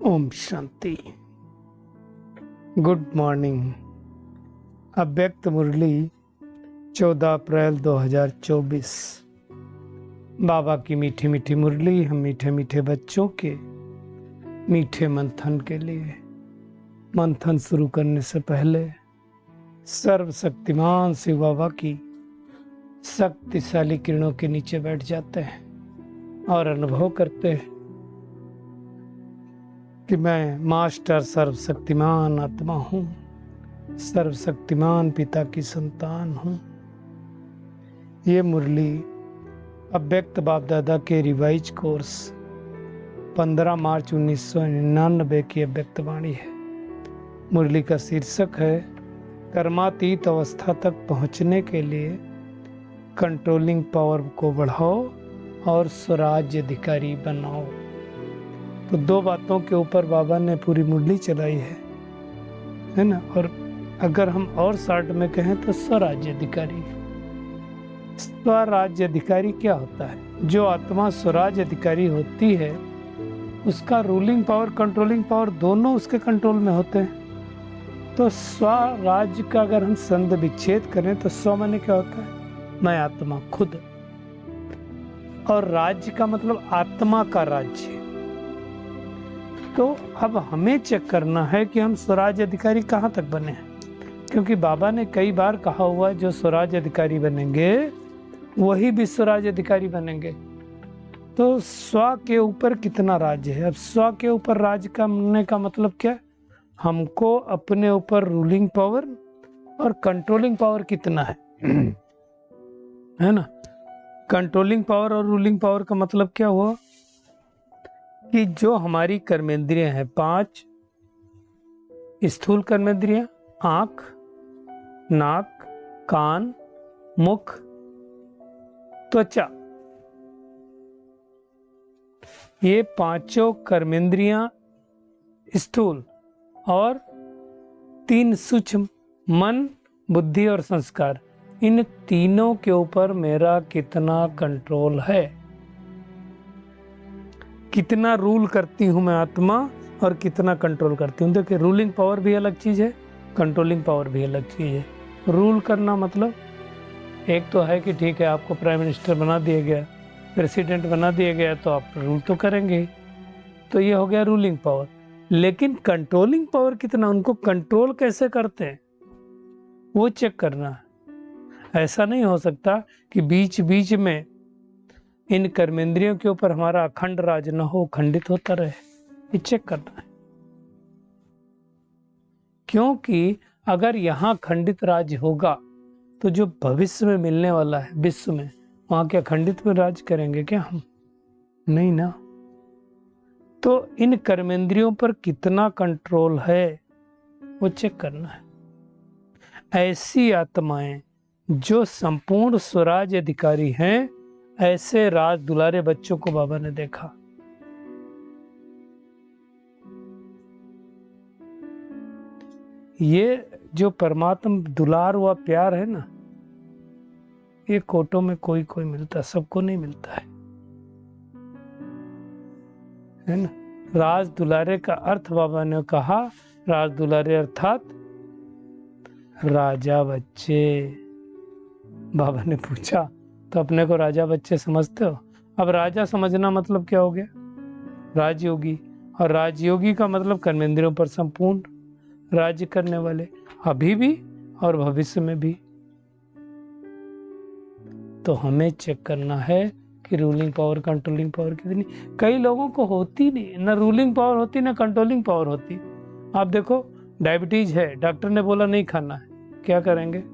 Om Shanti. Good morning. अव्यक्त मुरली 14 अप्रैल 2024। बाबा की मीठी मीठी मुरली हम मीठे मीठे बच्चों के मीठे मंथन के लिए। मंथन शुरू करने से पहले सर्वशक्तिमान शिव बाबा की शक्तिशाली किरणों के नीचे बैठ जाते हैं और अनुभव करते हैं कि मैं मास्टर सर्वशक्तिमान आत्मा हूँ, सर्वशक्तिमान पिता की संतान हूँ। ये मुरली अव्यक्त बाप दादा के रिवाइज कोर्स 15 मार्च 1999 की अव्यक्त वाणी है। मुरली का शीर्षक है कर्मातीत अवस्था तक पहुँचने के लिए कंट्रोलिंग पावर को बढ़ाओ और स्वराज्य अधिकारी बनाओ। तो दो बातों के ऊपर बाबा ने पूरी मुरली चलाई है ना। और अगर हम और शॉर्ट में कहें तो स्वराज्य अधिकारी। स्वराज्य अधिकारी क्या होता है? जो आत्मा स्वराज्य अधिकारी होती है उसका रूलिंग पावर कंट्रोलिंग पावर दोनों उसके कंट्रोल में होते हैं। तो स्वराज्य का अगर हम संध विच्छेद करें तो स्व माने क्या होता है? मैं आत्मा खुद, और राज्य का मतलब आत्मा का राज्य। तो अब हमें चेक करना है कि हम स्वराज्य अधिकारी कहाँ तक बने हैं, क्योंकि बाबा ने कई बार कहा हुआ है जो स्वराज्य अधिकारी बनेंगे वही भी स्वराज्य अधिकारी बनेंगे। तो स्व के ऊपर कितना राज्य है? अब स्व के ऊपर राज्य करने का मतलब क्या? हमको अपने ऊपर रूलिंग पावर और कंट्रोलिंग पावर कितना है है ना। कंट्रोलिंग पावर और रूलिंग पावर का मतलब क्या हुआ कि जो हमारी कर्मेंद्रियां हैं 5 स्थूल कर्मेंद्रियां, आंख, नाक, कान, मुख, त्वचा, ये पांचों कर्मेंद्रियां स्थूल और 3 सूक्ष्म मन, बुद्धि और संस्कार, इन तीनों के ऊपर मेरा कितना कंट्रोल है, कितना रूल करती हूं मैं आत्मा और कितना कंट्रोल करती हूं। देखिए, रूलिंग पावर भी अलग चीज है, कंट्रोलिंग पावर भी अलग चीज है। रूल करना मतलब एक तो है कि ठीक है आपको प्राइम मिनिस्टर बना दिया गया, प्रेसिडेंट बना दिया गया, तो आप रूल तो करेंगे ही। तो ये हो गया रूलिंग पावर। लेकिन कंट्रोलिंग पावर कितना, उनको कंट्रोल कैसे करते हैं वो चेक करना है। ऐसा नहीं हो सकता कि बीच बीच में इन कर्मेंद्रियों के ऊपर हमारा अखंड राज न हो, खंडित होता रहे। ये चेक करना है, क्योंकि अगर यहाँ खंडित राज होगा तो जो भविष्य में मिलने वाला है विश्व में, वहां क्या खंडित में राज करेंगे क्या हम? नहीं ना। तो इन कर्मेंद्रियों पर कितना कंट्रोल है वो चेक करना है। ऐसी आत्माएं जो संपूर्ण स्वराज अधिकारी हैं, ऐसे राज दुलारे बच्चों को बाबा ने देखा। ये जो परमात्मा दुलार हुआ प्यार है ना, ये कोटों में कोई कोई मिलता, सबको नहीं मिलता है ना। राज दुलारे का अर्थ बाबा ने कहा, राज दुलारे अर्थात राजा बच्चे। बाबा ने पूछा तो अपने को राजा बच्चे समझते हो? अब राजा समझना मतलब क्या हो गया? राजयोगी। और राजयोगी का मतलब कर्मेंद्रियों पर संपूर्ण राज्य करने वाले, अभी भी और भविष्य में भी। तो हमें चेक करना है कि रूलिंग पावर कंट्रोलिंग पावर कितनी। कई लोगों को होती नहीं, ना रूलिंग पावर होती ना कंट्रोलिंग पावर होती। आप देखो, डायबिटीज है, डॉक्टर ने बोला नहीं खाना है, क्या करेंगे?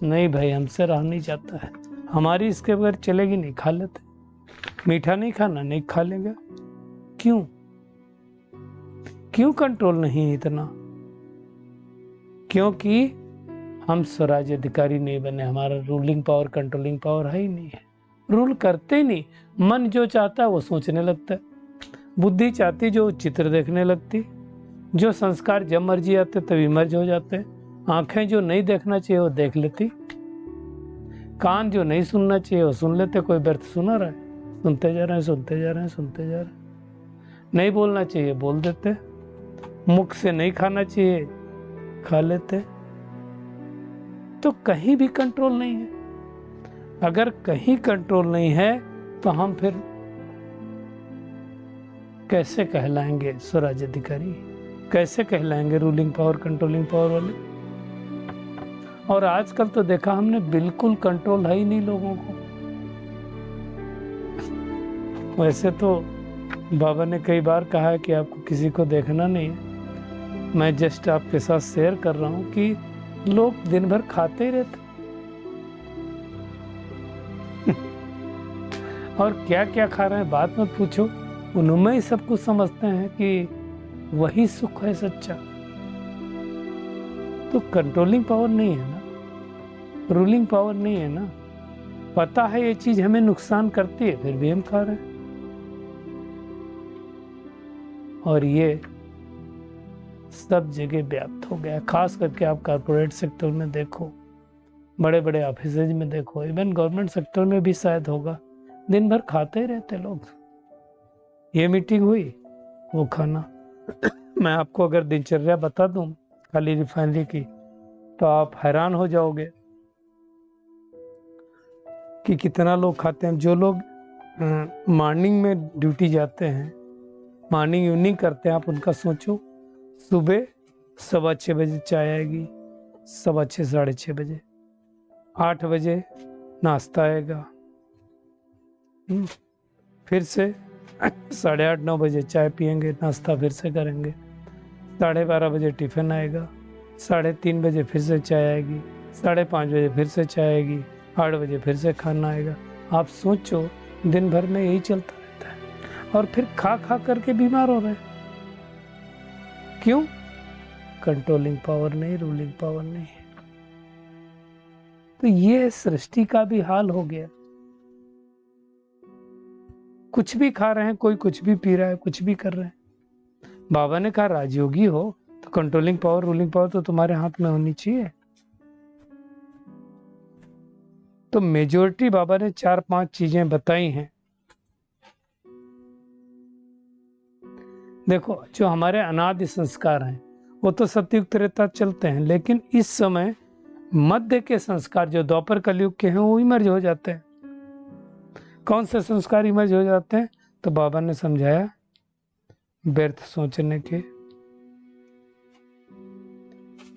नहीं भाई, हमसे रहा नहीं जाता है, हमारी इसके बगैर चलेगी नहीं, खा लेते। मीठा नहीं खाना, नहीं खा लेंगे। क्यों? क्यों कंट्रोल नहीं है इतना? क्योंकि हम स्वराज्य अधिकारी नहीं बने, हमारा रूलिंग पावर कंट्रोलिंग पावर है ही नहीं है। रूल करते ही नहीं। मन जो चाहता है वो सोचने लगता है, बुद्धि चाहती जो चित्र देखने लगती, जो संस्कार जब मर्जी आते तभी मर्ज हो जाते हैं, आंखें जो नहीं देखना चाहिए वो देख लेती, कान जो नहीं सुनना चाहिए वो सुन लेते। कोई व्यर्थ सुना रहा है, सुनते जा रहे हैं, सुनते जा रहे हैं, सुनते जा रहे हैं। नहीं बोलना चाहिए बोल देते, मुख से नहीं खाना चाहिए खा लेते। तो कहीं भी कंट्रोल नहीं है। अगर कहीं कंट्रोल नहीं है तो हम फिर कैसे कहलाएंगे स्वराज अधिकारी, कैसे कहलाएंगे रूलिंग पावर कंट्रोलिंग पावर वाले। और आजकल तो देखा हमने बिल्कुल कंट्रोल है ही नहीं लोगों को। वैसे तो बाबा ने कई बार कहा है कि आपको किसी को देखना नहीं है, मैं जस्ट आपके साथ शेयर कर रहा हूं कि लोग दिन भर खाते ही रहते और क्या क्या खा रहे हैं बात मत पूछो, उनमें ही सब कुछ समझते हैं कि वही सुख है सच्चा। तो कंट्रोलिंग पावर नहीं है ना, रूलिंग पावर नहीं है ना। पता है ये चीज हमें नुकसान करती है फिर भी हम खा रहे हैं। और ये सब जगह व्याप्त हो गया, खास करके आप कॉर्पोरेट सेक्टर में देखो, बड़े बड़े ऑफिसेज में देखो, इवन गवर्नमेंट सेक्टर में भी शायद होगा, दिन भर खाते ही रहते लोग। ये मीटिंग हुई वो खाना मैं आपको अगर दिनचर्या बता दूं खाली रिफाइनरी की तो आप हैरान हो जाओगे कि कितना लोग खाते हैं। जो लोग मॉर्निंग में ड्यूटी जाते हैं, मॉर्निंग इवनिंग करते हैं, आप उनका सोचो। सुबह 6:15 बजे चाय आएगी, 6:15 6:30 बजे, 8 बजे नाश्ता आएगा, फिर से 8:30 9 बजे चाय पियेंगे, नाश्ता फिर से करेंगे, 12:30 बजे टिफिन आएगा, 3:30 बजे फिर से चाय आएगी, 5:30 बजे फिर से चाय आएगी, 8 बजे फिर से खाना आएगा। आप सोचो दिन भर में यही चलता रहता है और फिर खा खा करके बीमार हो रहे हैं। क्यों? कंट्रोलिंग पावर नहीं, रूलिंग पावर नहीं है। तो ये सृष्टि का भी हाल हो गया। कुछ भी खा रहे हैं, कोई कुछ भी पी रहा है, कुछ भी कर रहे हैं। बाबा ने कहा राजयोगी हो तो कंट्रोलिंग पावर रूलिंग पावर तो तुम्हारे हाथ में होनी चाहिए। तो मेजोरिटी बाबा ने 4-5 चीजें बताई हैं। देखो, जो हमारे अनादि संस्कार हैं वो तो सतयुग त्रेता चलते हैं, लेकिन इस समय मध्य के संस्कार जो द्वापर कलयुग के हैं वो इमर्ज हो जाते हैं। कौन से संस्कार इमर्ज हो जाते हैं? तो बाबा ने समझाया, व्यर्थ सोचने के,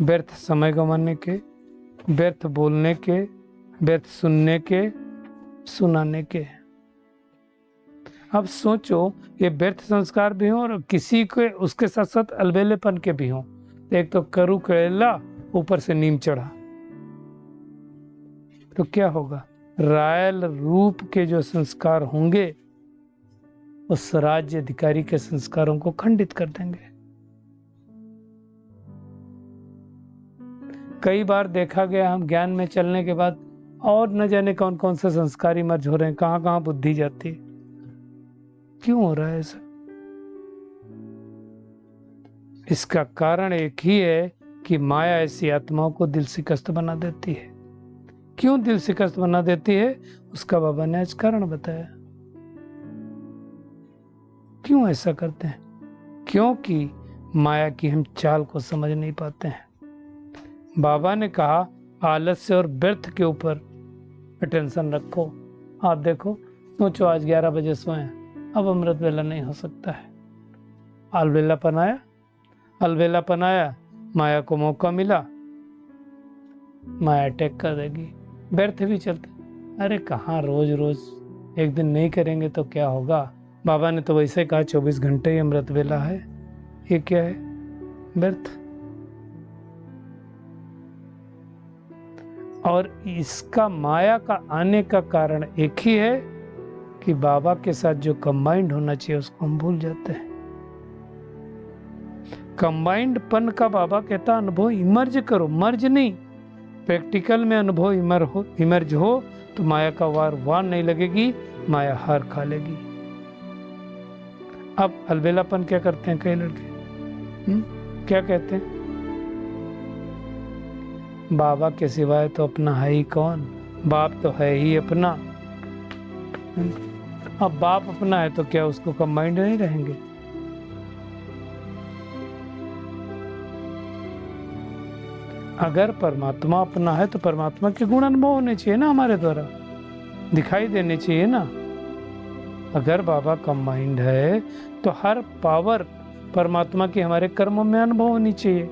व्यर्थ समय गंवाने के, व्यर्थ बोलने के, व्यर्थ सुनने के, सुनाने के। अब सोचो ये व्यर्थ संस्कार भी हों और किसी के उसके साथ साथ अलबेलेपन के भी हों। एक तो करू करेला, ऊपर से नीम चढ़ा, तो क्या होगा? रायल रूप के जो संस्कार होंगे उस राज्य अधिकारी के संस्कारों को खंडित कर देंगे। कई बार देखा गया, हम ज्ञान में चलने के बाद और न जाने कौन कौन से संस्कार इमर्ज हो रहे हैं, कहां कहां बुद्धि जाती है। क्यों हो रहा है ऐसा? इसका कारण एक ही है कि माया ऐसी आत्माओं को दिल शिकस्त बना देती है। क्यों दिल शिकस्त बना देती है? उसका बाबा ने आज कारण बताया। क्यों ऐसा करते हैं? क्योंकि माया की हम चाल को समझ नहीं पाते हैं। बाबा ने कहा आलस्य और व्यर्थ के ऊपर अटेंशन रखो। आप देखो, सोचो आज 11 बजे सोए, अब अमृत वेला नहीं हो सकता है। अलबेलापन आया, माया को मौका मिला, माया अटैक कर देगी। व्यर्थ भी चलते, अरे कहाँ रोज रोज एक दिन नहीं करेंगे तो क्या होगा? बाबा ने तो वैसे कहा 24 घंटे ही अमृत वेला है। ये क्या है? व्यर्थ। और इसका माया का आने का कारण एक ही है कि बाबा के साथ जो कंबाइंड होना चाहिए उसको हम भूल जाते हैं। कंबाइंड पन का बाबा कहता अनुभव इमर्ज करो, मर्ज नहीं। प्रैक्टिकल में अनुभव इमर्ज हो तो माया का वार नहीं लगेगी, माया हार खा लेगी। अब अलबेलापन क्या करते हैं कई लड़के, क्या कहते हैं? बाबा के सिवाय तो अपना है ही कौन, बाप तो है ही अपना। अब बाप अपना है तो क्या उसको कंबाइंड नहीं रहेंगे? अगर परमात्मा अपना है तो परमात्मा के गुण अनुभव होने चाहिए ना, हमारे द्वारा दिखाई देने चाहिए ना। अगर बाबा का माइंड है तो हर पावर परमात्मा की हमारे कर्मों में अनुभव होनी चाहिए,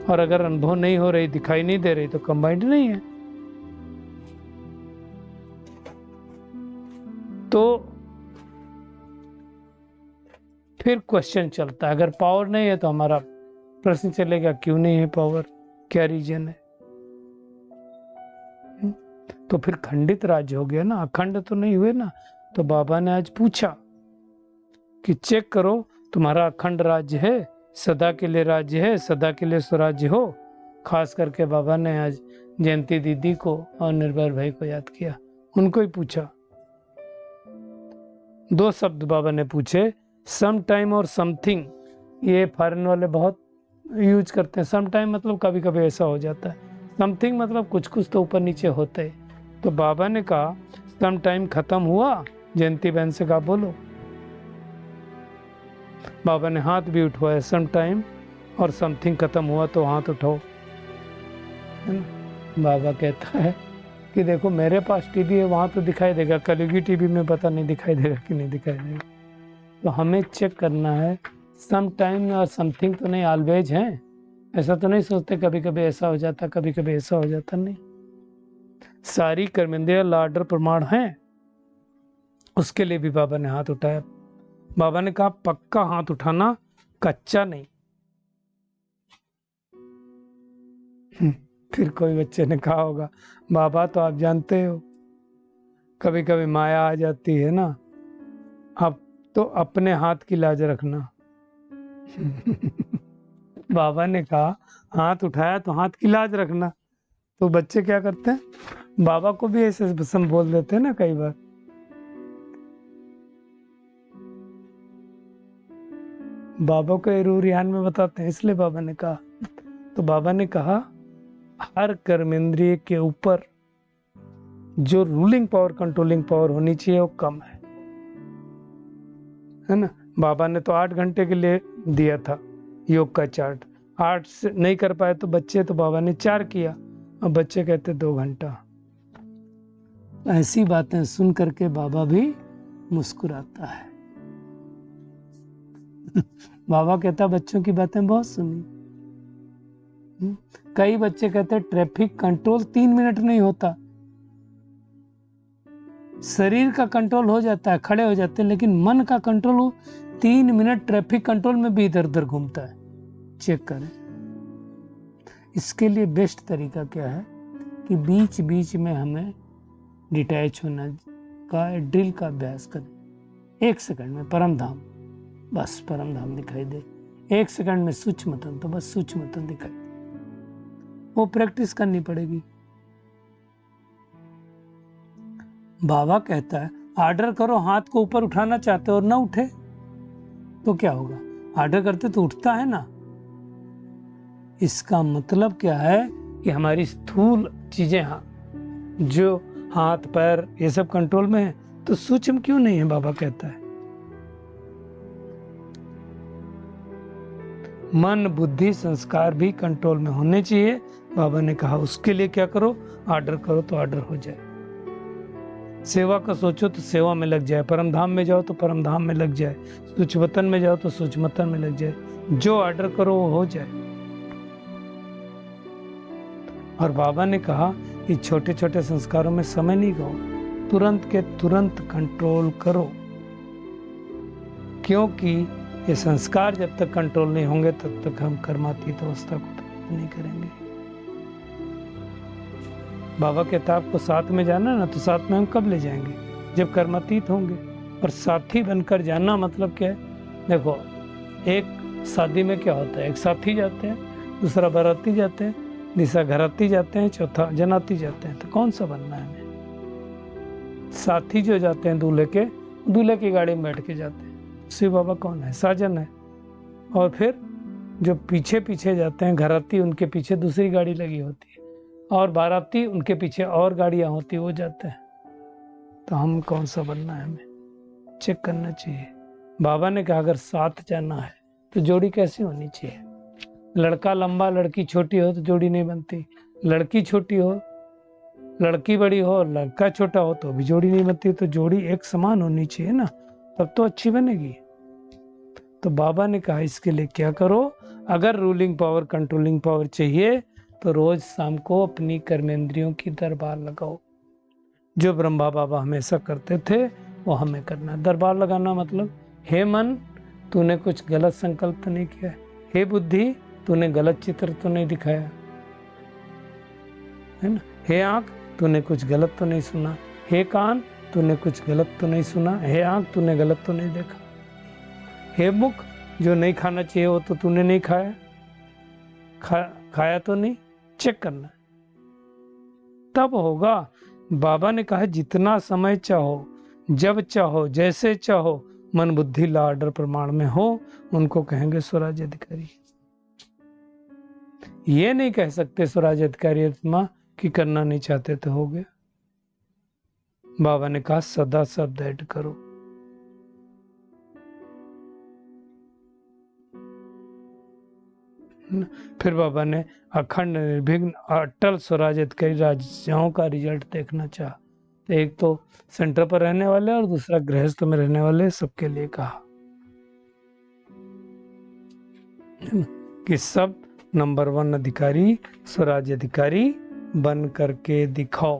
और अगर अनुभव नहीं हो रही, दिखाई नहीं दे रही, तो कंबाइंड नहीं है। तो फिर क्वेश्चन चलता है, अगर पावर नहीं है तो हमारा प्रश्न चलेगा क्यों नहीं है पावर, क्या रीजन है। तो फिर खंडित राज्य हो गया ना, अखंड तो नहीं हुए ना। तो बाबा ने आज पूछा कि चेक करो, तुम्हारा अखंड राज्य है, सदा के लिए राज्य है, सदा के लिए स्वराज्य हो। खास करके बाबा ने आज जयंती दीदी को और निर्भय भाई को याद किया, उनको ही पूछा। 2 शब्द बाबा ने पूछे, सम टाइम और समथिंग। ये फॉरेन वाले बहुत यूज करते हैं। सम टाइम मतलब कभी कभी ऐसा हो जाता है, समथिंग मतलब कुछ कुछ तो ऊपर नीचे होते हैं। तो बाबा ने कहा सम टाइम खत्म हुआ, जयंती बहन से कहा बोलो। बाबा ने हाथ भी उठवाया, सम टाइम और समथिंग खत्म हुआ तो हाथ उठाओ, है ना। बाबा कहता है कि देखो मेरे पास टीवी है, वहां तो दिखाई देगा, कलयुगी टीवी में पता नहीं दिखाई देगा कि नहीं दिखाई देगा। तो हमें चेक करना है, सम टाइम और समथिंग तो नहीं ऑलवेज है। ऐसा तो नहीं सोचते कभी कभी ऐसा हो जाता, कभी कभी ऐसा हो जाता, नहीं। सारी कर्मेंद्रिय लाडर प्रमाण हैं, उसके लिए भी बाबा ने हाथ उठाया। बाबा ने कहा पक्का हाथ उठाना, कच्चा नहीं। फिर कोई बच्चे ने कहा होगा बाबा तो आप जानते हो कभी कभी माया आ जाती है ना, अब तो अपने हाथ की लाज रखना। बाबा ने कहा हाथ उठाया तो हाथ की लाज रखना। तो बच्चे क्या करते हैं, बाबा को भी ऐसे सम बोल देते हैं ना कई बार। बाबा को रूरियान में बताते हैं, इसलिए बाबा ने कहा। तो बाबा ने कहा हर कर्मेंद्रिय के ऊपर जो रूलिंग पावर, कंट्रोलिंग पावर होनी चाहिए वो कम है ना। बाबा ने तो 8 घंटे के लिए दिया था योग का चार्ट, 8 से नहीं कर पाए तो बच्चे, तो बाबा ने 4 किया, अब बच्चे कहते 2 घंटा। ऐसी बातें सुन करके बाबा भी मुस्कुराता है। बाबा कहता बच्चों की बातें बहुत सुनी। कई बच्चे कहते ट्रैफिक कंट्रोल 3 मिनट नहीं होता, शरीर का कंट्रोल हो जाता है, खड़े हो जाते हैं, लेकिन मन का कंट्रोल हो 3 मिनट ट्रैफिक कंट्रोल में भी इधर उधर घूमता है। चेक करें। इसके लिए बेस्ट तरीका क्या है कि बीच बीच में हमें डिटैच होना का, ड्रिल का अभ्यास करें। 1 सेकंड में परम धाम, बस परम धाम दिखाई दे। 1 सेकंड में सूक्ष्मतन, तो बस सूक्ष्मतन दिखाई दे। वो प्रैक्टिस करनी पड़ेगी। बाबा कहता है ऑर्डर करो, हाथ को ऊपर उठाना चाहते हो और ना उठे तो क्या होगा, ऑर्डर करते तो उठता है ना। इसका मतलब क्या है कि हमारी स्थूल चीजें जो हाथ पैर ये सब कंट्रोल में है, तो सूक्ष्म क्यों नहीं है। बाबा कहता है मन बुद्धि संस्कार भी कंट्रोल में होने चाहिए। बाबा ने कहा उसके लिए क्या करो, ऑर्डर करो तो ऑर्डर हो जाए। सेवा का सोचो तो सेवा में लग जाए, परम धाम में जाओ तो परम धाम में लग जाए, सूक्ष्मतन में जाओ तो सूक्ष्मतन में लग जाए। जो ऑर्डर करो वो हो जाए। और बाबा ने कहा कि छोटे छोटे संस्कारों में समय नहीं गो, तुरंत के तुरंत कंट्रोल करो, क्योंकि ये संस्कार जब तक कंट्रोल नहीं होंगे तब तक हम कर्मातीत अवस्था को प्राप्त नहीं करेंगे। बाबा कहता आपको साथ में जाना ना, तो साथ में हम कब ले जाएंगे, जब कर्मातीत होंगे। और साथी बनकर जाना मतलब क्या है, देखो एक शादी में क्या होता है, एक साथी जाते हैं, दूसरा बाराती जाते हैं, तीसरा घराती जाते हैं, चौथा जनाती जाते हैं। तो कौन सा बनना है हमें। साथी जो जाते हैं दूल्हे की गाड़ी में बैठ के जाते हैं, शिव बाबा कौन है, साजन है। और फिर जो पीछे पीछे जाते हैं घराती, उनके पीछे दूसरी गाड़ी लगी होती है, और बाराती उनके पीछे और गाड़ियां होती है, वो जाते हैं। तो हम कौन सा बनना है, हमें चेक करना चाहिए। बाबा ने कहा अगर साथ जाना है तो जोड़ी कैसी होनी चाहिए, लड़का लंबा लड़की छोटी हो तो जोड़ी नहीं बनती, लड़की छोटी हो लड़की बड़ी हो लड़का छोटा हो तो भी जोड़ी नहीं बनती। तो जोड़ी एक समान होनी चाहिए ना, तब तो अच्छी बनेगी। तो बाबा ने कहा इसके लिए क्या करो, अगर रूलिंग पावर कंट्रोलिंग पावर चाहिए तो रोज शाम को अपनी कर्मेंद्रियों की दरबार लगाओ। जो ब्रह्मा बाबा हमेशा करते थे वो हमें करना है। दरबार लगाना मतलब, हे मन तूने कुछ गलत संकल्प तो नहीं किया, हे बुद्धि तूने गलत चित्र तो नहीं दिखाया है ना, हे आंख तूने कुछ गलत तो नहीं सुना, हे कान तूने कुछ गलत तो नहीं सुना, हे आंख तूने गलत तो नहीं देखा, हे मुख जो नहीं खाना चाहिए वो तो तूने नहीं खाया, खाया तो नहीं, चेक करना तब होगा। बाबा ने कहा जितना समय चाहो, जब चाहो, जैसे चाहो, मन बुद्धि ला ऑर्डर प्रमाण में हो, उनको कहेंगे स्वराज अधिकारी। ये नहीं कह सकते स्वराज अधिकारी आत्मा कि करना नहीं चाहते तो हो गया। बाबा ने कहा सदा शब्द ऐड करो। फिर बाबा ने अखंड निर्विघ्न अटल स्वराज अधिकारी राजाओं का रिजल्ट देखना चाहा। तो एक तो सेंटर पर रहने वाले और दूसरा गृहस्थ में रहने वाले, सबके लिए कहा कि सब नंबर 1 अधिकारी स्वराज अधिकारी बन करके दिखाओ।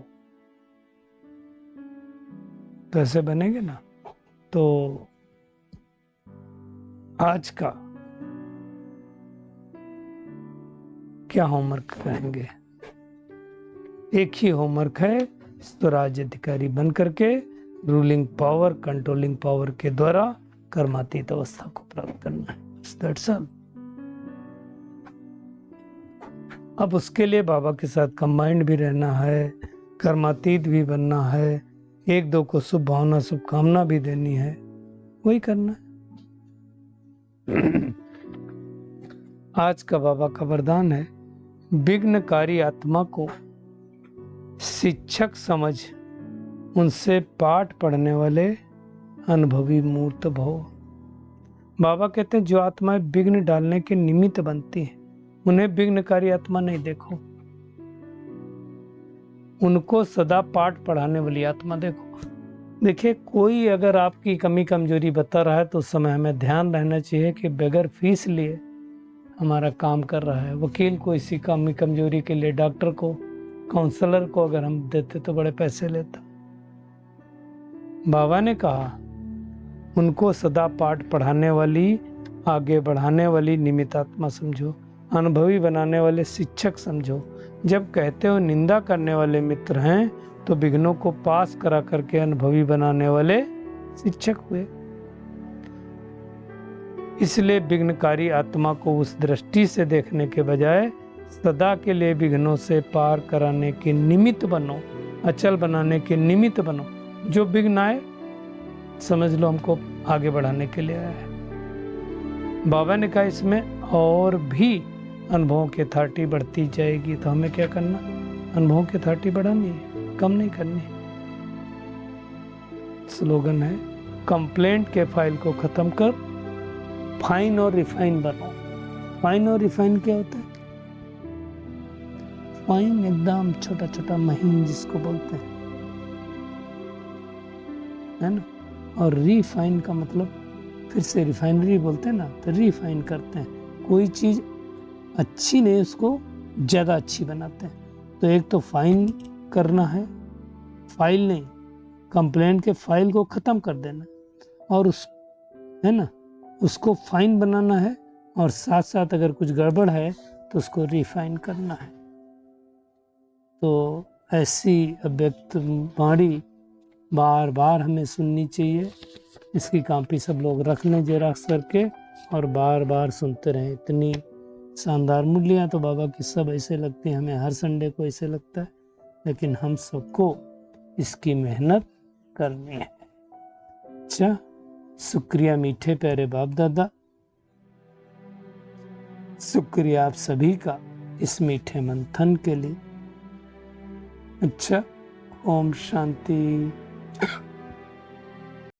तो ऐसे बनेंगे ना। तो आज का क्या होमवर्क करेंगे, एक ही होमवर्क है, स्वराज अधिकारी बन करके रूलिंग पावर कंट्रोलिंग पावर के द्वारा कर्मातीत अवस्था को प्राप्त करना है। That's all। अब उसके लिए बाबा के साथ कंबाइंड भी रहना है, कर्मातीत भी बनना है, एक दो को शुभ भावना शुभकामना भी देनी है, वही करना है। आज का बाबा का वरदान है, विघ्नकारी आत्मा को शिक्षक समझ उनसे पाठ पढ़ने वाले अनुभवी मूर्त भव। बाबा कहते हैं जो आत्माएं विघ्न डालने के निमित्त बनती हैं उन्हें विघ्नकारी आत्मा नहीं देखो, उनको सदा पाठ पढ़ाने वाली आत्मा देखो। देखिए कोई अगर आपकी कमी कमजोरी बता रहा है तो उस समय हमें ध्यान रहना चाहिए कि बगैर फीस लिए हमारा काम कर रहा है। वकील को इसी कमी कमजोरी के लिए, डॉक्टर को, काउंसलर को अगर हम देते तो बड़े पैसे लेता। बाबा ने कहा उनको सदा पाठ पढ़ाने वाली, आगे बढ़ाने वाली निमित्तात्मा समझो, अनुभवी बनाने वाले शिक्षक समझो। जब कहते हो निंदा करने वाले मित्र हैं तो विघ्नों को पास करा करके अनुभवी बनाने वाले शिक्षक हुए। इसलिए विघ्नकारी आत्मा को उस दृष्टि से देखने के बजाय सदा के लिए विघ्नों से पार कराने के निमित्त बनो, अचल बनाने के निमित्त बनो। जो विघ्न आए समझ लो हमको आगे बढ़ाने के लिए आया है। बाबा ने कहा इसमें और भी अनुभवों की अथॉरिटी बढ़ती जाएगी, तो हमें क्या करना, अनुभवों की अथॉरिटी बढ़ानी है, कम नहीं करनी। स्लोगन है कंप्लेंट के फाइल को खत्म कर, फाइन और रिफाइन बनो। फाइन और रिफाइन क्या होता है? फाइन एकदम छोटा छोटा महीन जिसको बोलते हैं, है ना, और रिफाइन का मतलब फिर से रिफाइनरी बोलते हैं ना, तो रिफाइन करते हैं। कोई चीज अच्छी नहीं उसको ज्यादा अच्छी बनाते हैं। तो एक तो फाइन करना है, फाइल नहीं, कंप्लेंट के फाइल को खत्म कर देना, और उस, है ना, उसको फाइन बनाना है, और साथ साथ अगर कुछ गड़बड़ है तो उसको रिफाइन करना है। तो ऐसी अव्यक्त वाणी बार बार हमें सुननी चाहिए। इसकी कॉपी सब लोग रख लें जेरॉक्स करके और बार बार सुनते रहें। इतनी शानदार मूल्याँ तो बाबा की सब ऐसे लगती हैं, हमें हर संडे को ऐसे लगता है, लेकिन हम सबको इसकी मेहनत करनी है। अच्छा, शुक्रिया मीठे प्यारे बाप दादा, शुक्रिया आप सभी का इस मीठे मंथन के लिए। अच्छा, ओम शांति।